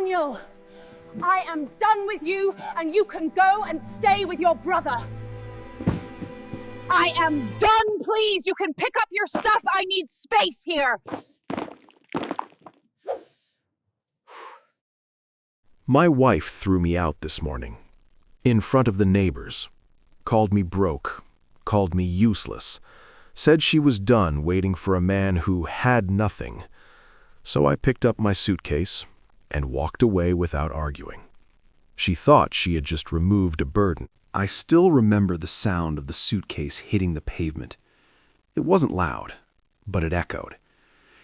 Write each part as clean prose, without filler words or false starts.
Daniel, I am done with you, and you can go and stay with your brother. I am done, please. You can pick up your stuff. I need space here. My wife threw me out this morning, in front of the neighbors, called me broke, called me useless, said she was done waiting for a man who had nothing. So I picked up my suitcase and walked away without arguing. She thought she had just removed a burden. I still remember the sound of the suitcase hitting the pavement. It wasn't loud, but it echoed.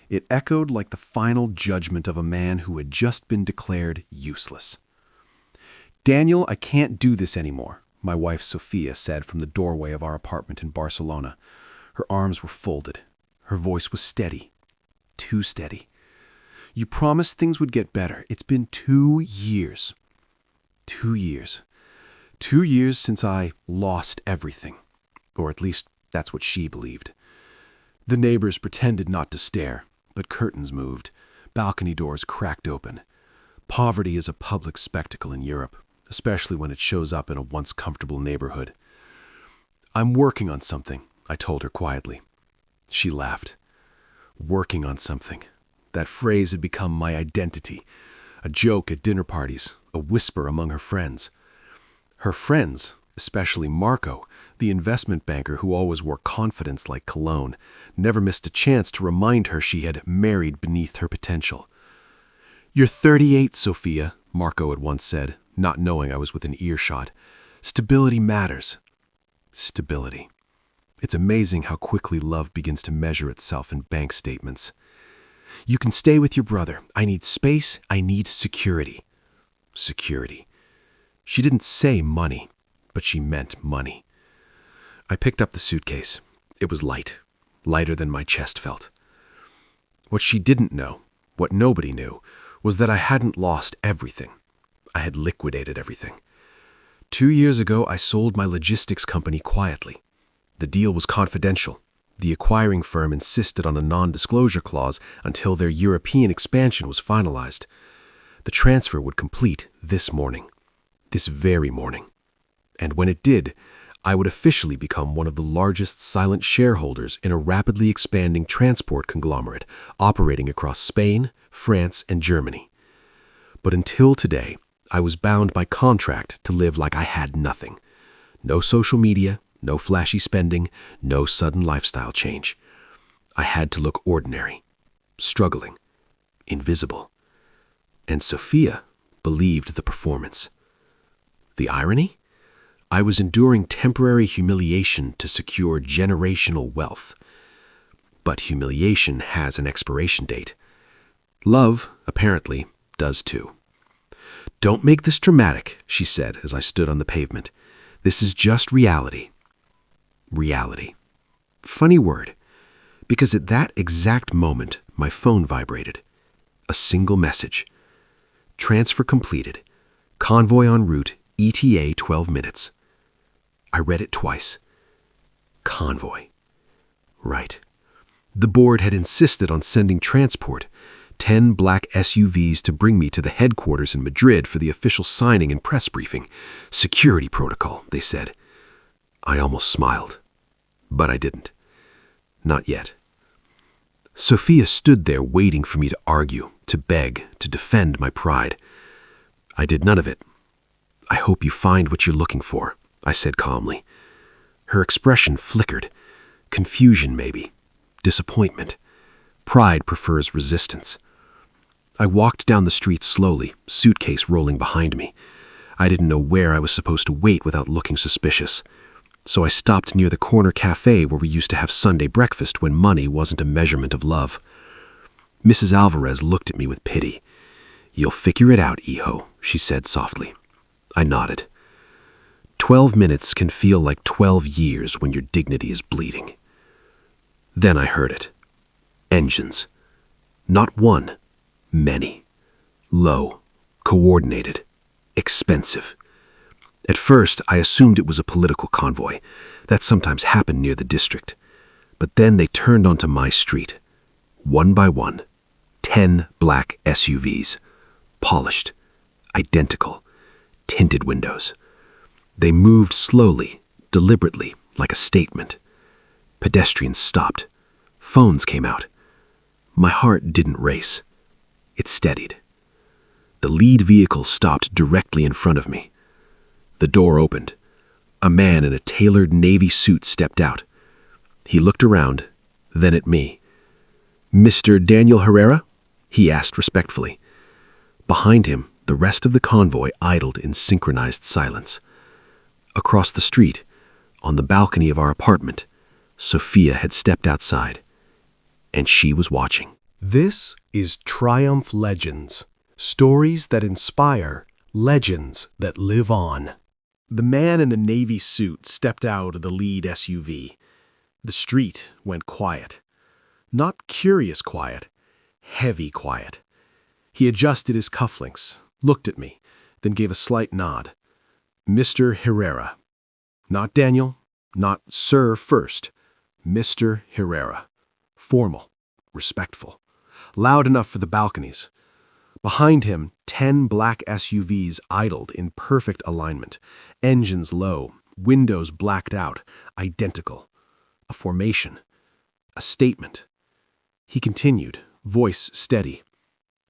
It echoed like the final judgment of a man who had just been declared useless. "Daniel, I can't do this anymore," my wife Sophia said from the doorway of our apartment in Barcelona. Her arms were folded. Her voice was steady. Too steady. "You promised things would get better. It's been 2 years. 2 years. 2 years since I lost everything." Or at least that's what she believed. The neighbors pretended not to stare, but curtains moved. Balcony doors cracked open. Poverty is a public spectacle in Europe, especially when it shows up in a once comfortable neighborhood. "I'm working on something," I told her quietly. She laughed. Working on something. That phrase had become my identity. A joke at dinner parties, a whisper among her friends. Her friends, especially Marco, the investment banker who always wore confidence like cologne, never missed a chance to remind her she had married beneath her potential. "You're 38, Sophia," Marco had once said, not knowing I was within earshot. "Stability matters." Stability. It's amazing how quickly love begins to measure itself in bank statements. "You can stay with your brother. I need space. I need security." Security. She didn't say money, but she meant money. I picked up the suitcase. It was light, lighter than my chest felt. What she didn't know, what nobody knew, was that I hadn't lost everything. I had liquidated everything. 2 years ago, I sold my logistics company quietly. The deal was confidential. The acquiring firm insisted on a non-disclosure clause until their European expansion was finalized. The transfer would complete this morning, this very morning. And when it did, I would officially become one of the largest silent shareholders in a rapidly expanding transport conglomerate operating across Spain, France, and Germany. But until today, I was bound by contract to live like I had nothing. No social media, no flashy spending, no sudden lifestyle change. I had to look ordinary, struggling, invisible. And Sophia believed the performance. The irony? I was enduring temporary humiliation to secure generational wealth. But humiliation has an expiration date. Love, apparently, does too. "Don't make this dramatic," she said as I stood on the pavement. "This is just reality." Reality. Funny word, because at that exact moment, my phone vibrated. A single message. "Transfer completed. Convoy en route, ETA 12 minutes. I read it twice. Convoy. Right. The board had insisted on sending transport, 10 black SUVs to bring me to the headquarters in Madrid for the official signing and press briefing. Security protocol, they said. I almost smiled, but I didn't. Not yet. Sophia stood there waiting for me to argue, to beg, to defend my pride. I did none of it. "I hope you find what you're looking for," I said calmly. Her expression flickered. Confusion, maybe. Disappointment. Pride prefers resistance. I walked down the street slowly, suitcase rolling behind me. I didn't know where I was supposed to wait without looking suspicious. So I stopped near the corner cafe where we used to have Sunday breakfast when money wasn't a measurement of love. Mrs. Alvarez looked at me with pity. "You'll figure it out, Hijo," she said softly. I nodded. 12 minutes can feel like 12 years when your dignity is bleeding. Then I heard it. Engines. Not one, many. Low, coordinated, expensive. At first, I assumed it was a political convoy. That sometimes happened near the district. But then they turned onto my street. One by one, 10 black SUVs. polished, identical, tinted windows. They moved slowly, deliberately, like a statement. Pedestrians stopped. Phones came out. My heart didn't race. It steadied. The lead vehicle stopped directly in front of me. The door opened. A man in a tailored navy suit stepped out. He looked around, then at me. "Mr. Daniel Herrera?" he asked respectfully. Behind him, the rest of the convoy idled in synchronized silence. Across the street, on the balcony of our apartment, Sophia had stepped outside, and she was watching. This is Triumph Legends, stories that inspire, legends that live on. The man in the navy suit stepped out of the lead SUV. The street went quiet. Not curious quiet, heavy quiet. He adjusted his cufflinks, looked at me, then gave a slight nod. Mr. Herrera. Not Daniel, not Sir first. Mr. Herrera. Formal, respectful, loud enough for the balconies. Behind him, 10 black SUVs idled in perfect alignment, engines low, windows blacked out, identical. A formation, a statement. He continued, voice steady.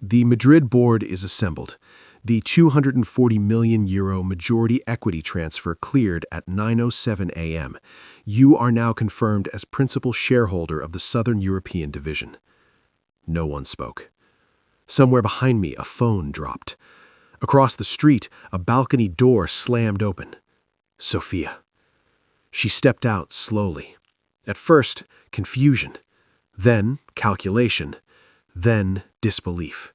The Madrid board is assembled. The €240 million majority equity transfer cleared at 9:07 a.m. You are now confirmed as principal shareholder of the Southern European Division. No one spoke. Somewhere behind me, a phone dropped. Across the street, a balcony door slammed open. Sophia. She stepped out slowly. At first, confusion. Then, calculation. Then, disbelief.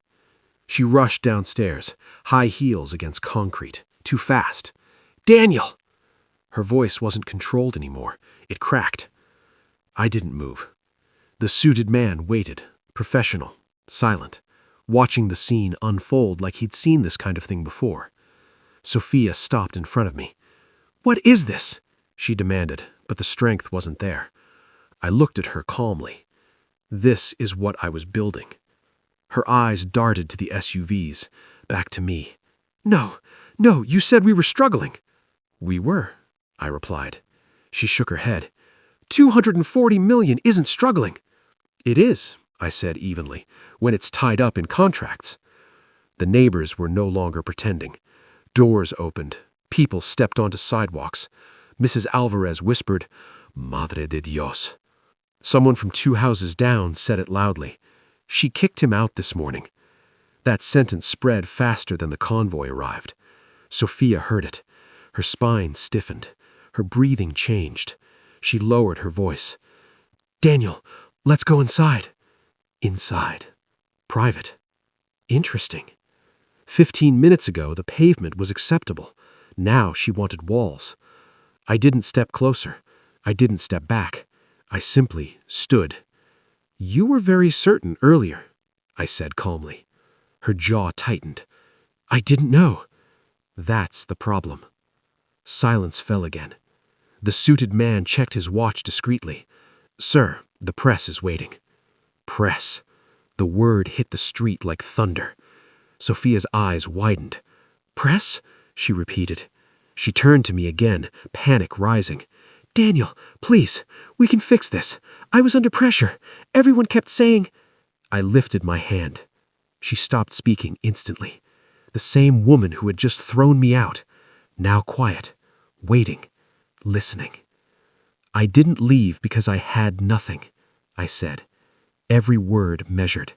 She rushed downstairs, high heels against concrete. Too fast. "Daniel!" Her voice wasn't controlled anymore. It cracked. I didn't move. The suited man waited, professional, silent, watching the scene unfold like he'd seen this kind of thing before. Sophia stopped in front of me. "What is this?" she demanded, but the strength wasn't there. I looked at her calmly. This is what I was building. Her eyes darted to the SUVs, back to me. No, you said we were struggling." "We were," I replied. She shook her head. $240 million isn't struggling." "It is," I said evenly, "when it's tied up in contracts." The neighbors were no longer pretending. Doors opened. People stepped onto sidewalks. Mrs. Alvarez whispered, "Madre de Dios." Someone from 2 houses down said it loudly. "She kicked him out this morning." That sentence spread faster than the convoy arrived. Sophia heard it. Her spine stiffened. Her breathing changed. She lowered her voice. "Daniel, let's go inside." Inside. Private. Interesting. 15 minutes ago, the pavement was acceptable. Now she wanted walls. I didn't step closer. I didn't step back. I simply stood. "You were very certain earlier," I said calmly. Her jaw tightened. "I didn't know." That's the problem. Silence fell again. The suited man checked his watch discreetly. "Sir, the press is waiting." Press. The word hit the street like thunder. Sophia's eyes widened. "Press?" she repeated. She turned to me again, panic rising. "Daniel, please, we can fix this. I was under pressure. Everyone kept saying—" I lifted my hand. She stopped speaking instantly. The same woman who had just thrown me out. Now quiet, waiting, listening. "I didn't leave because I had nothing," I said. Every word measured.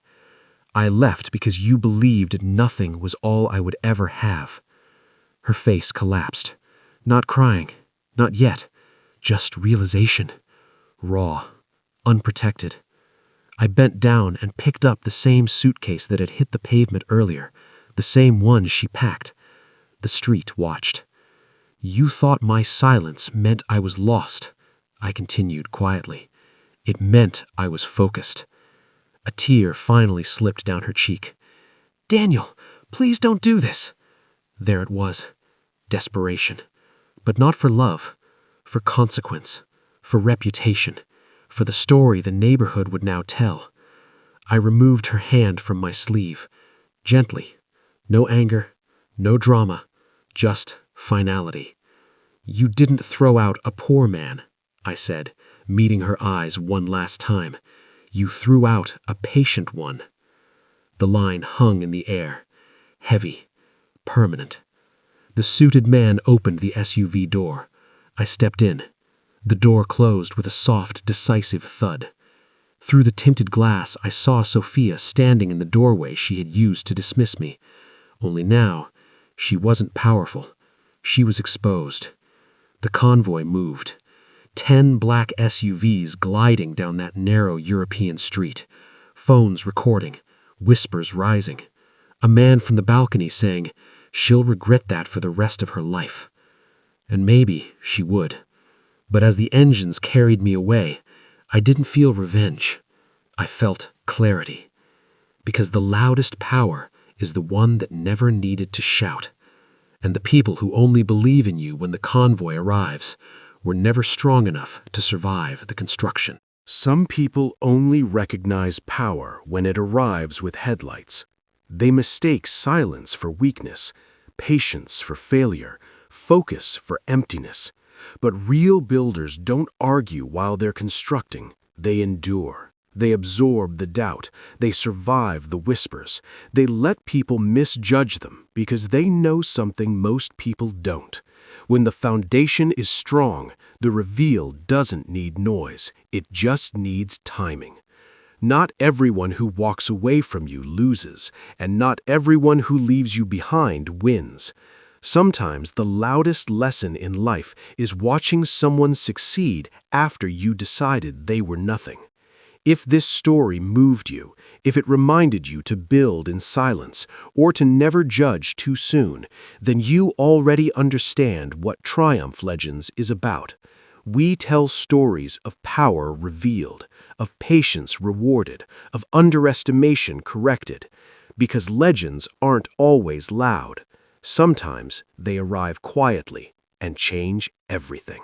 "I left because you believed nothing was all I would ever have." Her face collapsed. Not crying, not yet. Just realization. Raw, unprotected. I bent down and picked up the same suitcase that had hit the pavement earlier, the same one she packed. The street watched. "You thought my silence meant I was lost," I continued quietly. It meant I was focused. A tear finally slipped down her cheek. "Daniel, please don't do this." There it was. Desperation. But not for love. For consequence. For reputation. For the story the neighborhood would now tell. I removed her hand from my sleeve. Gently. No anger, no drama, just finality. "You didn't throw out a poor man," I said, meeting her eyes one last time. "You threw out a patient one." The line hung in the air, heavy, permanent. The suited man opened the SUV door. I stepped in. The door closed with a soft, decisive thud. Through the tinted glass, I saw Sophia standing in the doorway she had used to dismiss me. Only now, she wasn't powerful. She was exposed. The convoy moved. 10 black SUVs gliding down that narrow European street. Phones recording, whispers rising. A man from the balcony saying, "She'll regret that for the rest of her life." And maybe she would. But as the engines carried me away, I didn't feel revenge. I felt clarity. Because the loudest power is the one that never needed to shout. And the people who only believe in you when the convoy arrives were never strong enough to survive the construction. Some people only recognize power when it arrives with headlights. They mistake silence for weakness, patience for failure, focus for emptiness. But real builders don't argue while they're constructing. They endure. They absorb the doubt. They survive the whispers. They let people misjudge them because they know something most people don't. When the foundation is strong, the reveal doesn't need noise. It just needs timing. Not everyone who walks away from you loses, and not everyone who leaves you behind wins. Sometimes the loudest lesson in life is watching someone succeed after you decided they were nothing. If this story moved you, if it reminded you to build in silence or to never judge too soon, then you already understand what Triumph Legends is about. We tell stories of power revealed, of patience rewarded, of underestimation corrected. Because legends aren't always loud. Sometimes they arrive quietly and change everything.